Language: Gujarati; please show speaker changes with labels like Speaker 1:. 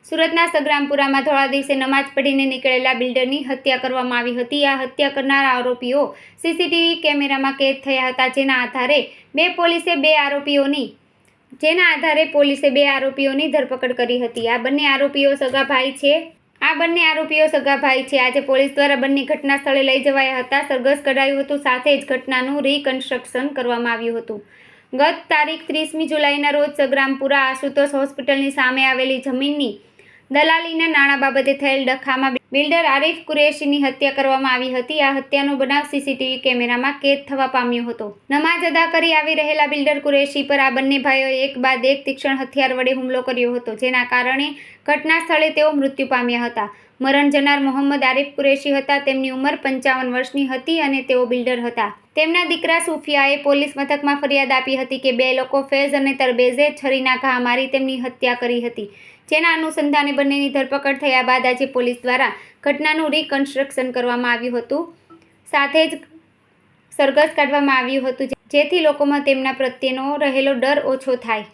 Speaker 1: સુરતના સગ્રામપુરામાં ધોળા દિવસે નમાજ પઢીને નીકળેલા બિલ્ડરની હત્યા કરવામાં આવી હતી. આ હત્યા કરનાર આરોપીઓ સીસીટીવી કેમેરામાં કેદ થયા હતા, જેના આધારે પોલીસે બે આરોપીઓની ધરપકડ કરી હતી. આ બંને આરોપીઓ સગા ભાઈ છે. આજે પોલીસ દ્વારા બંને ઘટના સ્થળે લઈ જવાયા હતા. સરઘસ કઢાયું હતું, સાથે જ ઘટનાનું રિકન્સ્ટ્રક્શન કરવામાં આવ્યું હતું. ગત તારીખ 30મી જુલાઈના રોજ સગ્રામપુરા આશુતોષ હોસ્પિટલની સામે આવેલી જમીનની દલાલીના નાણાં બાબતે થયેલ ડખામાં બિલ્ડર આરીફ કુરેશીની હત્યા કરવામાં આવી હતી. આ હત્યાનો બનાવ સીસીટીવી કેમેરામાં કેદ થવા પામ્યો હતો. નમાજ અદા કરી આવી રહેલા બિલ્ડર કુરેશી પર આ બંને ભાઈઓએ એક બાદ એક તીક્ષ્ણ હથિયાર વડે હુમલો કર્યો હતો, જેના કારણે ઘટના સ્થળે તેઓ મૃત્યુ પામ્યા હતા. મરણ જનાર મોહમ્મદ આરીફ કુરેશી હતા. તેમની ઉંમર 55 વર્ષની હતી અને તેઓ બિલ્ડર હતા. તેમના દીકરા સુફિયાએ પોલીસ મથકમાં ફરિયાદ આપી હતી કે બે લોકો ફૈઝ અને તરબેઝે છરીના ઘા મારી તેમની હત્યા કરી હતી. જેના અનુસંધાને બંનેની ધરપકડ થયા બાદ આજે પોલીસ દ્વારા ઘટનાનું રિકન્સ્ટ્રક્શન કરવામાં આવ્યું હતું, સાથે જ સરઘસ કાઢવામાં આવ્યું હતું, જેથી લોકોમાં તેમના પ્રત્યેનો રહેલો ડર ઓછો થાય.